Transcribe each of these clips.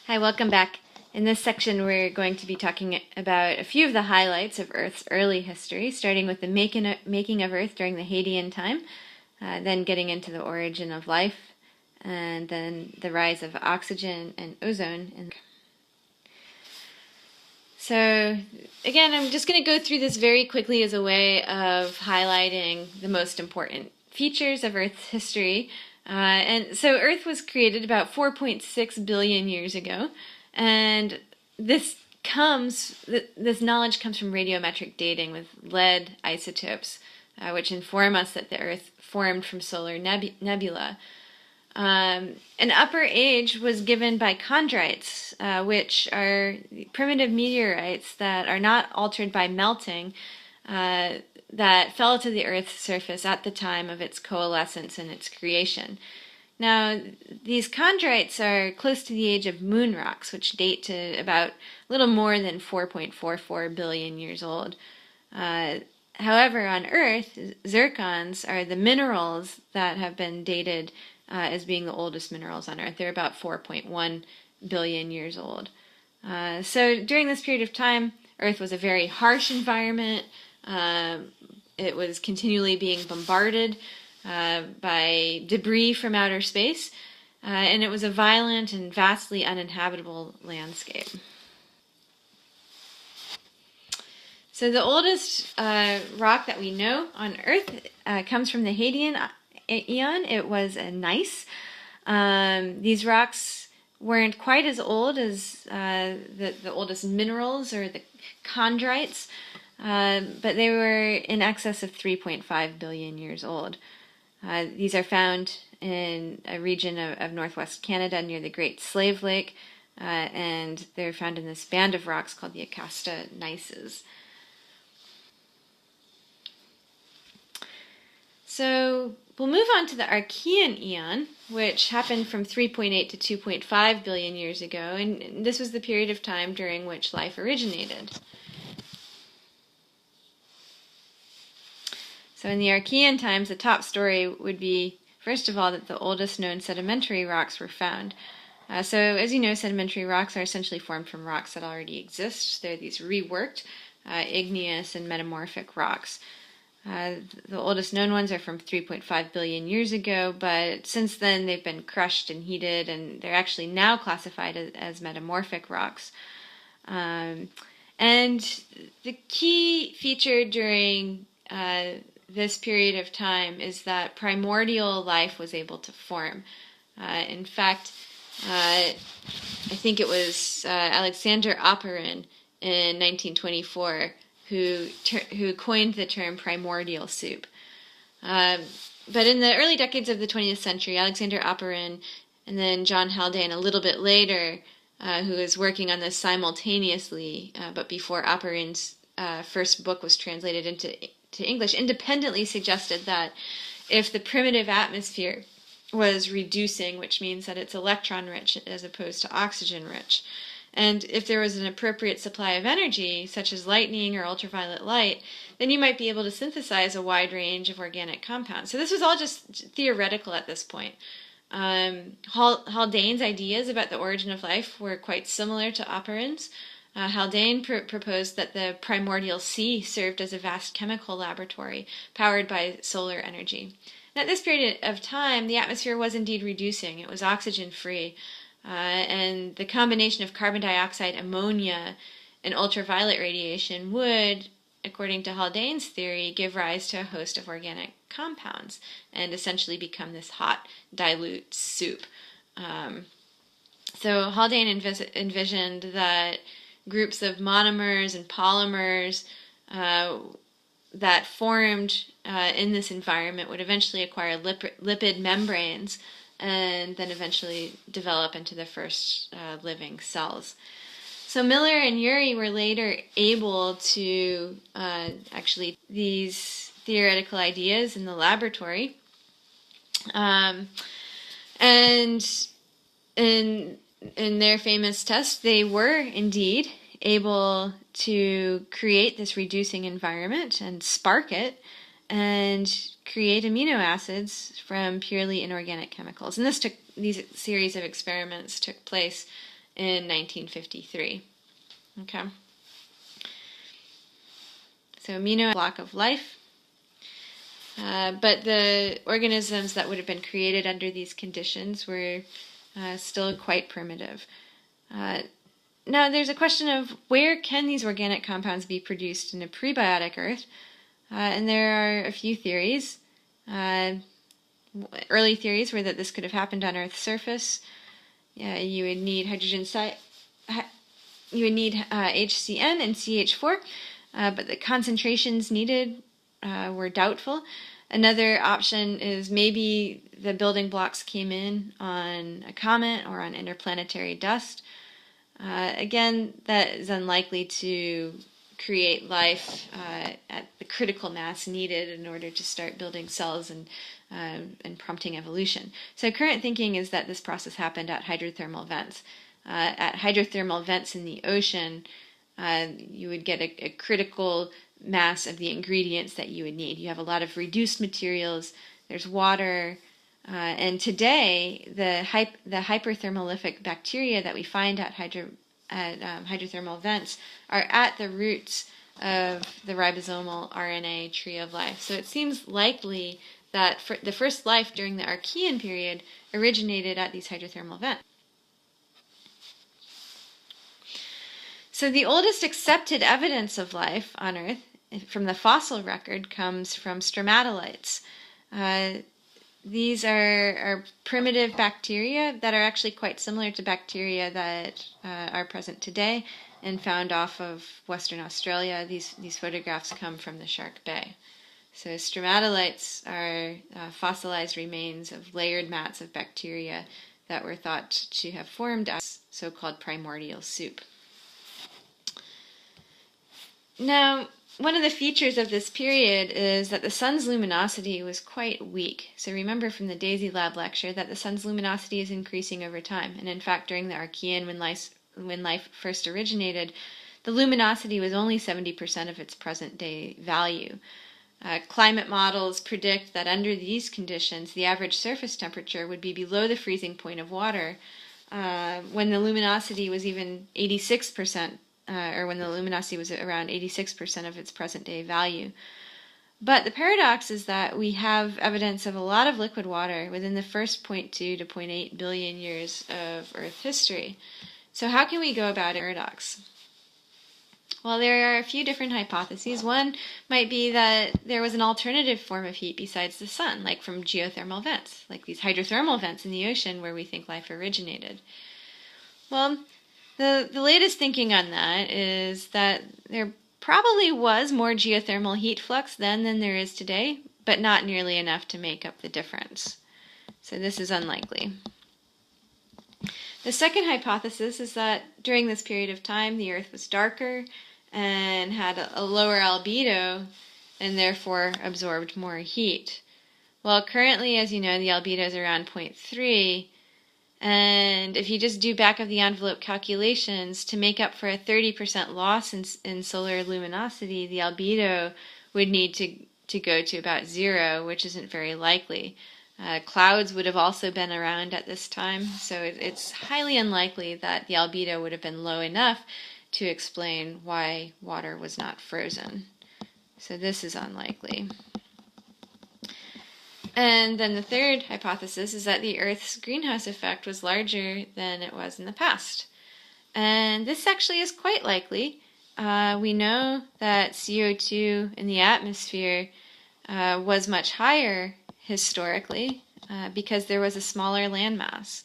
Hi, welcome back. In this section, we're going to be talking about a few of the highlights of Earth's early history, starting with the making of Earth during the Hadean time, then getting into the origin of life, and then the rise of oxygen and ozone. So, again, I'm just going to go through this very quickly as a way of highlighting the most important features of Earth's history. And so Earth was created about 4.6 billion years ago, and this knowledge comes from radiometric dating with lead isotopes, which inform us that the Earth formed from solar nebula. An upper age was given by chondrites, which are primitive meteorites that are not altered by melting, that fell to the Earth's surface at the time of its coalescence and its creation. Now, these chondrites are close to the age of moon rocks, which date to about a little more than 4.44 billion years old. However, on Earth, zircons are the minerals that have been dated as being the oldest minerals on Earth. They're about 4.1 billion years old. So during this period of time, Earth was a very harsh environment. It was continually being bombarded by debris from outer space, and it was a violent and vastly uninhabitable landscape. So the oldest rock that we know on Earth comes from the Hadean Eon. It was a gneiss. These rocks weren't quite as old as the oldest minerals or the chondrites, but they were in excess of 3.5 billion years old. These are found in a region of northwest Canada near the Great Slave Lake, and they're found in this band of rocks called the Acasta gneisses. So we'll move on to the Archean Eon, which happened from 3.8 to 2.5 billion years ago, and this was the period of time during which life originated. So in the Archean times, the top story would be, first of all, that the oldest known sedimentary rocks were found. So as you know, sedimentary rocks are essentially formed from rocks that already exist. They're these reworked igneous and metamorphic rocks. The oldest known ones are from 3.5 billion years ago, but since then they've been crushed and heated, and they're actually now classified as metamorphic rocks. And the key feature during this period of time is that primordial life was able to form. In fact, I think it was Alexander Oparin in 1924 who coined the term primordial soup. But in the early decades of the 20th century, Alexander Oparin and then John Haldane a little bit later, who was working on this simultaneously, but before Oparin's first book was translated into English, independently suggested that if the primitive atmosphere was reducing, which means that it's electron rich as opposed to oxygen rich, and if there was an appropriate supply of energy, such as lightning or ultraviolet light, then you might be able to synthesize a wide range of organic compounds. So this was all just theoretical at this point. Haldane's ideas about the origin of life were quite similar to Oparin's. Haldane proposed that the primordial sea served as a vast chemical laboratory powered by solar energy. And at this period of time, the atmosphere was indeed reducing. It was oxygen-free. And the combination of carbon dioxide, ammonia, and ultraviolet radiation would, according to Haldane's theory, give rise to a host of organic compounds and essentially become this hot, dilute soup. So Haldane envisioned that groups of monomers and polymers that formed in this environment would eventually acquire lipid membranes and then eventually develop into the first living cells. So Miller and Urey were later able to actually these theoretical ideas in the laboratory, and in their famous test, they were indeed able to create this reducing environment and spark it and create amino acids from purely inorganic chemicals. And these series of experiments took place in 1953. Okay. So amino block of life. But the organisms that would have been created under these conditions were still quite primitive. Now, there's a question of where can these organic compounds be produced in a prebiotic Earth? And there are a few theories. Early theories were that this could have happened on Earth's surface. You would need HCN and CH4, but the concentrations needed were doubtful. Another option is maybe the building blocks came in on a comet or on interplanetary dust. Again, that is unlikely to create life at the critical mass needed in order to start building cells and prompting evolution. So current thinking is that this process happened at hydrothermal vents. At hydrothermal vents in the ocean, you would get a critical mass of the ingredients that you would need. You have a lot of reduced materials, there's water, and today the hyperthermolytic bacteria that we find at hydrothermal vents are at the roots of the ribosomal RNA tree of life. So it seems likely that the first life during the Archean period originated at these hydrothermal vents. So the oldest accepted evidence of life on Earth from the fossil record comes from stromatolites. These are primitive bacteria that are actually quite similar to bacteria that are present today and found off of Western Australia. These photographs come from the Shark Bay. So stromatolites are fossilized remains of layered mats of bacteria that were thought to have formed as so-called primordial soup. Now, one of the features of this period is that the sun's luminosity was quite weak. So remember from the Daisy Lab lecture that the sun's luminosity is increasing over time. And in fact, during the Archean, when life first originated, the luminosity was only 70% of its present-day value. Climate models predict that under these conditions, the average surface temperature would be below the freezing point of water when the luminosity was even 86%. Or when the luminosity was around 86% of its present-day value. But the paradox is that we have evidence of a lot of liquid water within the first 0.2 to 0.8 billion years of Earth history. So how can we go about it? Paradox? Well, there are a few different hypotheses. One might be that there was an alternative form of heat besides the sun, like from geothermal vents, like these hydrothermal vents in the ocean where we think life originated. Well, the latest thinking on that is that there probably was more geothermal heat flux then than there is today, but not nearly enough to make up the difference. So this is unlikely. The second hypothesis is that during this period of time, the Earth was darker and had a lower albedo and therefore absorbed more heat. Well, currently, as you know, the albedo is around 0.3. And if you just do back of the envelope calculations to make up for a 30% loss in solar luminosity, the albedo would need to go to about 0, which isn't very likely. Clouds would have also been around at this time, so it's highly unlikely that the albedo would have been low enough to explain why water was not frozen. So this is unlikely. And then the third hypothesis is that the Earth's greenhouse effect was larger than it was in the past. And this actually is quite likely. We know that CO2 in the atmosphere was much higher historically because there was a smaller landmass.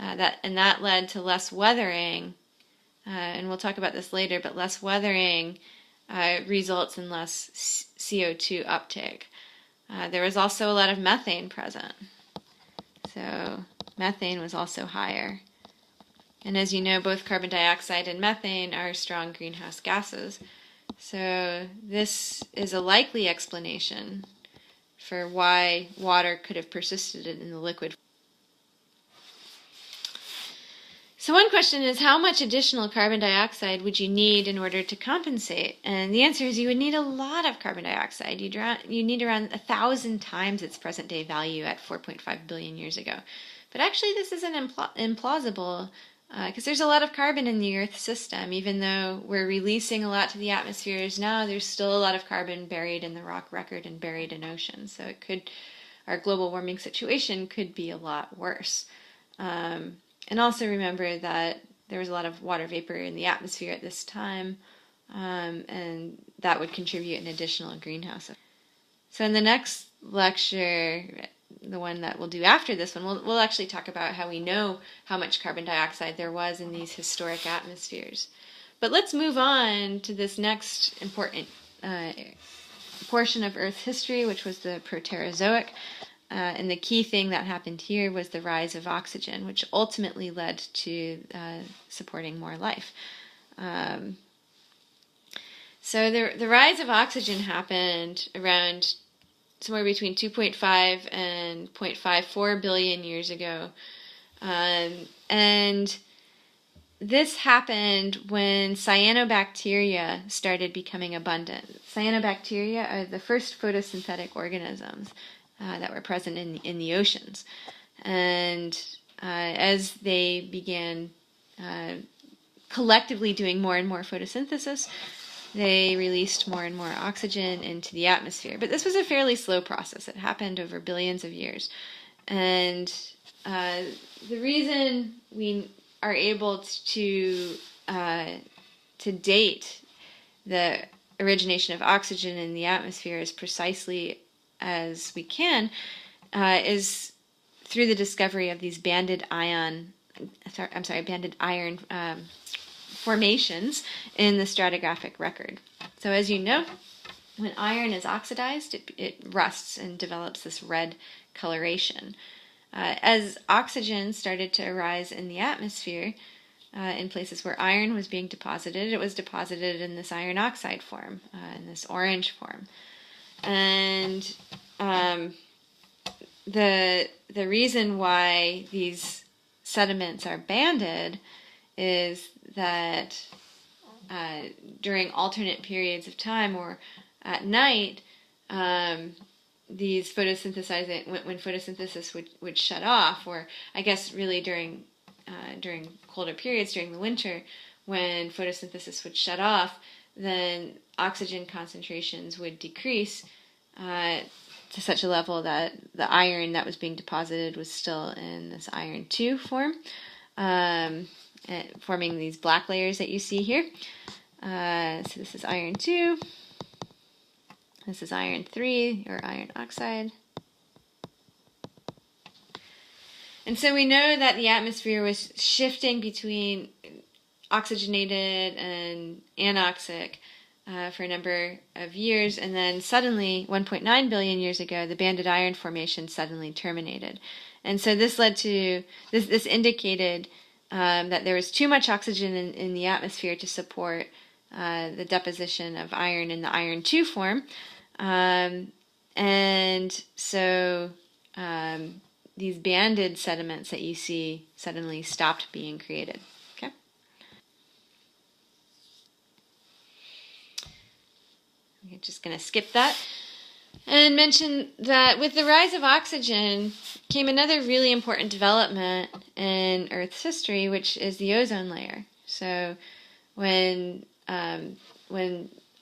That led to less weathering. And we'll talk about this later, but less weathering results in less CO2 uptake. There was also a lot of methane present. So methane was also higher. And as you know, both carbon dioxide and methane are strong greenhouse gases. So this is a likely explanation for why water could have persisted in the liquid. So one question is, how much additional carbon dioxide would you need in order to compensate? And the answer is you would need a lot of carbon dioxide. You need around 1,000 times its present-day value at 4.5 billion years ago. But actually, this isn't implausible. because there's a lot of carbon in the Earth system. Even though we're releasing a lot to the atmospheres now, there's still a lot of carbon buried in the rock record and buried in oceans. So our global warming situation could be a lot worse. And also remember that there was a lot of water vapor in the atmosphere at this time, and that would contribute an additional greenhouse effect. So in the next lecture, the one that we'll do after this one, we'll actually talk about how we know how much carbon dioxide there was in these historic atmospheres. But let's move on to this next important portion of Earth's history, which was the Proterozoic. And the key thing that happened here was the rise of oxygen, which ultimately led to supporting more life. So the rise of oxygen happened around somewhere between 2.5 and 0.54 billion years ago. And this happened when cyanobacteria started becoming abundant. Cyanobacteria are the first photosynthetic organisms that were present in the oceans. And as they began collectively doing more and more photosynthesis, they released more and more oxygen into the atmosphere. But this was a fairly slow process. It happened over billions of years. And the reason we are able to date the origination of oxygen in the atmosphere as precisely as we can is through the discovery of these banded iron formations in the stratigraphic record. So as you know, when iron is oxidized, it rusts and develops this red coloration. As oxygen started to arise in the atmosphere, in places where iron was being deposited, it was deposited in this iron oxide form, in this orange form. And the reason why these sediments are banded is that during alternate periods of time or at night, these photosynthesizing when photosynthesis would shut off, or I guess really during colder periods during the winter, when photosynthesis would shut off, then oxygen concentrations would decrease to such a level that the iron that was being deposited was still in this iron 2 form, forming these black layers that you see here. So this is iron 2. This is iron 3, or iron oxide. And so we know that the atmosphere was shifting between oxygenated and anoxic for a number of years, and then suddenly, 1.9 billion years ago, the banded iron formation suddenly terminated. And so this led to, this indicated that there was too much oxygen in the atmosphere to support the deposition of iron in the iron 2 form. And so these banded sediments that you see suddenly stopped being created. Okay. I'm just going to skip that and mention that with the rise of oxygen came another really important development in Earth's history, which is the ozone layer. So when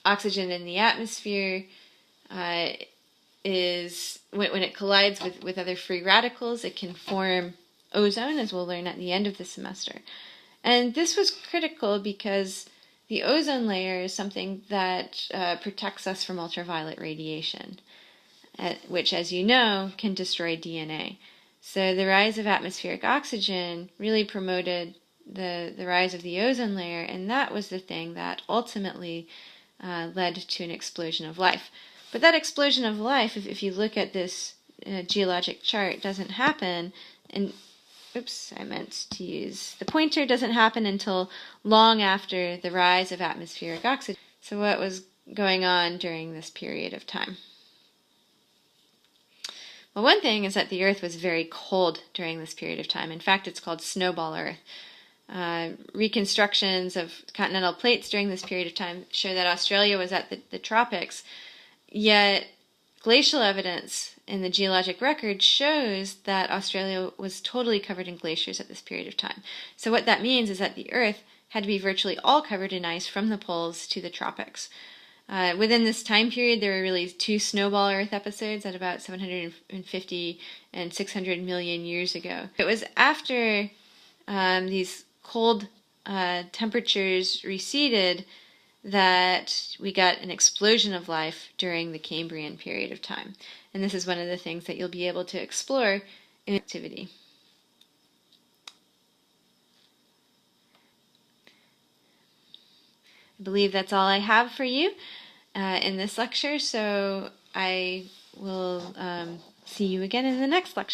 oxygen in the atmosphere when it collides with other free radicals, it can form ozone, as we'll learn at the end of the semester. And this was critical because the ozone layer is something that protects us from ultraviolet radiation, which, as you know, can destroy DNA. So the rise of atmospheric oxygen really promoted the rise of the ozone layer, and that was the thing that ultimately led to an explosion of life. But that explosion of life, if you look at this geologic chart, doesn't happen, and I meant to use the pointer, doesn't happen until long after the rise of atmospheric oxygen. So what was going on during this period of time? Well, one thing is that the Earth was very cold during this period of time. In fact, it's called snowball Earth. Reconstructions of continental plates during this period of time show that Australia was at the tropics, yet glacial evidence in the geologic record shows that Australia was totally covered in glaciers at this period of time. So what that means is that the Earth had to be virtually all covered in ice from the poles to the tropics. Within this time period, there were really two snowball Earth episodes at about 750 and 600 million years ago. It was after these cold temperatures receded that we got an explosion of life during the Cambrian period of time. And this is one of the things that you'll be able to explore in activity. I believe that's all I have for you in this lecture, so I will see you again in the next lecture.